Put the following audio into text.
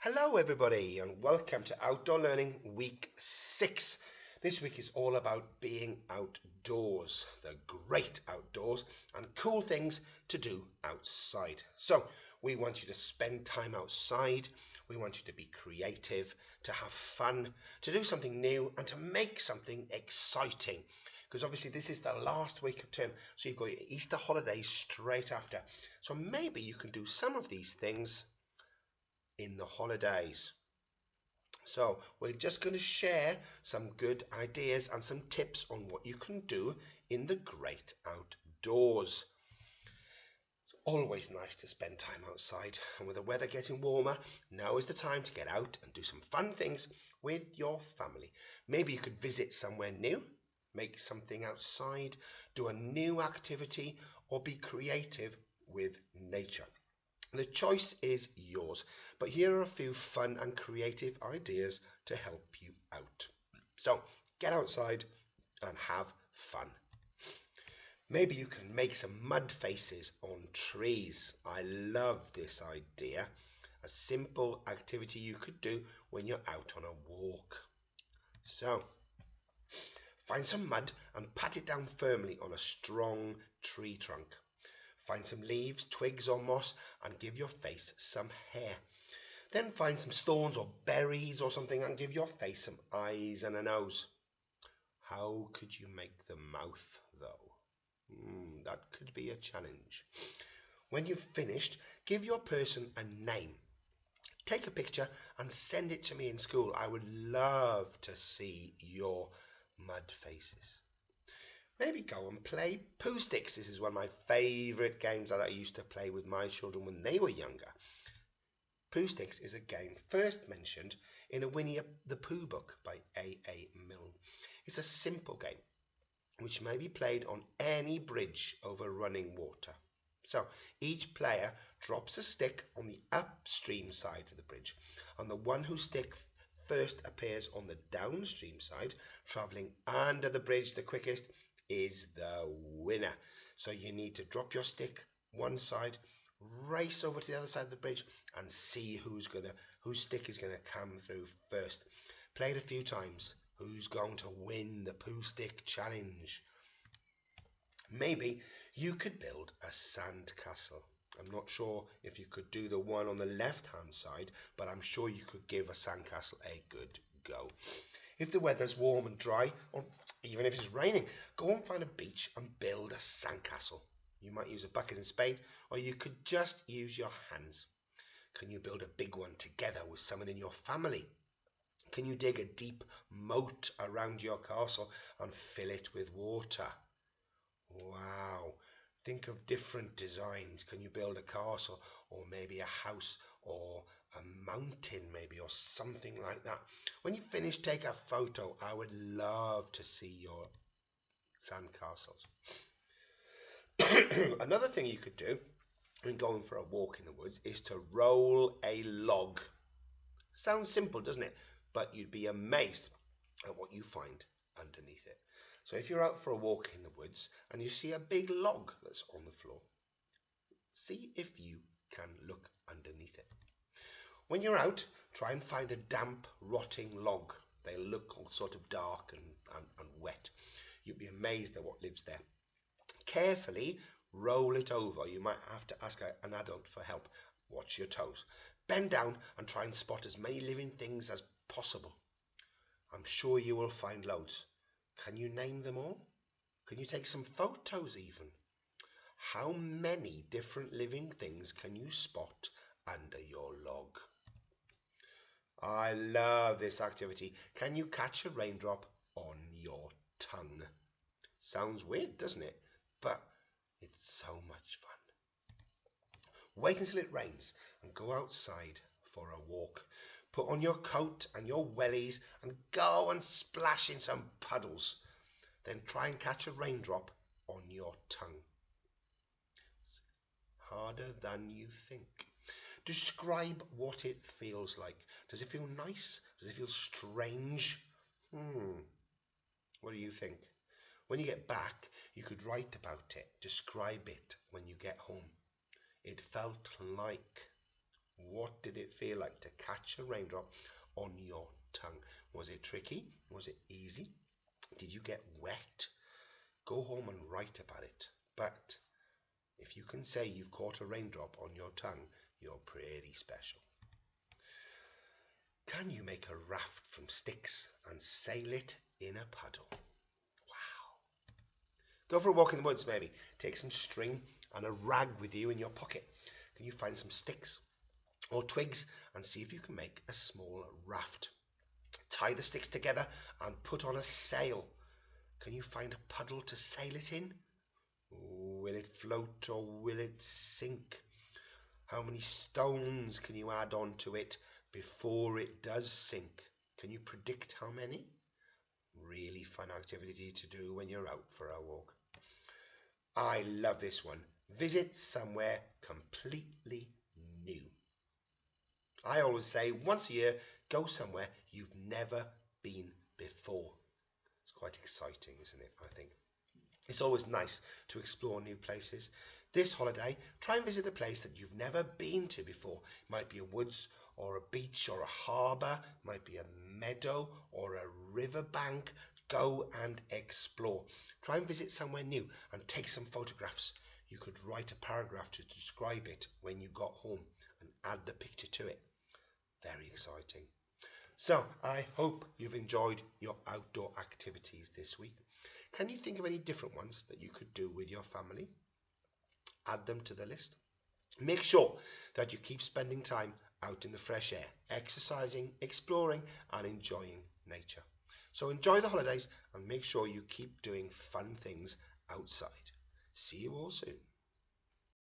Hello everybody and welcome to Outdoor Learning Week 6. This week is all about being outdoors, the great outdoors and cool things to do outside. So we want you to spend time outside, we want you to be creative, to have fun, to do something new and to make something exciting. Because obviously this is the last week of term, so you've got your Easter holidays straight after. So maybe you can do some of these things in the holidays. So we're just going to share some good ideas and some tips on what you can do in the great outdoors. It's always nice to spend time outside, and with the weather getting warmer, now is the time to get out and do some fun things with your family. Maybe you could visit somewhere new, make something outside, do a new activity, or be creative with nature. The choice is yours, but here are a few fun and creative ideas to help you out. So get outside and have fun. Maybe you can make some mud faces on trees. I love this idea. A simple activity you could do when you're out on a walk. So find some mud and pat it down firmly on a strong tree trunk. Find some leaves, twigs or moss and give your face some hair. Then find some stones or berries or something and give your face some eyes and a nose. How could you make the mouth though? That could be a challenge. When you've finished, give your person a name. Take a picture and send it to me in school. I would love to see your mud faces. Maybe go and play Poo Sticks. This is one of my favourite games that I used to play with my children when they were younger. Poo Sticks is a game first mentioned in a Winnie the Pooh book by A.A. Milne. It's a simple game which may be played on any bridge over running water. So each player drops a stick on the upstream side of the bridge, and the one whose stick first appears on the downstream side, travelling under the bridge the quickest, is the winner. So you need to drop your stick one side, race over to the other side of the bridge and see whose stick is going to come through first. Play it a few times. Who's going to win the Poo Stick challenge? Maybe you could build a sand castle. I'm not sure if you could do the one on the left hand side, but I'm sure you could give a sandcastle a good go. If the weather's warm and dry, or even if it's raining, go and find a beach and build a sandcastle. You might use a bucket and spade, or you could just use your hands. Can you build a big one together with someone in your family? Can you dig a deep moat around your castle and fill it with water? Wow! Think of different designs. Can you build a castle or maybe a house or a mountain maybe or something like that? When you finish, take a photo. I would love to see your sandcastles. Another thing you could do when going for a walk in the woods is to roll a log. Sounds simple, doesn't it? But you'd be amazed at what you find underneath it. So if you're out for a walk in the woods and you see a big log that's on the floor, see if you can look underneath it. When you're out, try and find a damp, rotting log. They look all sort of dark and wet. You'll be amazed at what lives there. Carefully roll it over. You might have to ask an adult for help. Watch your toes. Bend down and try and spot as many living things as possible. I'm sure you will find loads. Can you name them all? Can you take some photos even? How many different living things can you spot under your log? I love this activity. Can you catch a raindrop on your tongue? Sounds weird, doesn't it? But it's so much fun. Wait until it rains and go outside for a walk. Put on your coat and your wellies and go and splash in some puddles. Then try and catch a raindrop on your tongue. It's harder than you think. Describe what it feels like. Does it feel nice? Does it feel strange? What do you think? When you get back, you could write about it. Describe it when you get home. It felt like What did it feel like to catch a raindrop on your tongue? Was it tricky? Was it easy? Did you get wet? Go home and write about it. But if you can say you've caught a raindrop on your tongue, you're pretty special. Can you make a raft from sticks and sail it in a puddle? Wow. Go for a walk in the woods maybe. Take some string and a rag with you in your pocket. Can you find some sticks or twigs and see if you can make a small raft? Tie the sticks together and put on a sail. Can you find a puddle to sail it in? Will it float or will it sink? How many stones can you add on to it before it does sink? Can you predict how many? Really fun activity to do when you're out for a walk. I love this one. Visit somewhere completely new. I always say once a year, go somewhere you've never been before. It's quite exciting, isn't it? I think. It's always nice to explore new places. This holiday, try and visit a place that you've never been to before. It might be a woods or a beach or a harbour, it might be a meadow or a riverbank. Go and explore. Try and visit somewhere new and take some photographs. You could write a paragraph to describe it when you got home and add the picture to it. Very exciting. So I hope you've enjoyed your outdoor activities this week. Can you think of any different ones that you could do with your family? Add them to the list. Make sure that you keep spending time out in the fresh air, exercising, exploring and enjoying nature. So enjoy the holidays and make sure you keep doing fun things outside. See you all soon.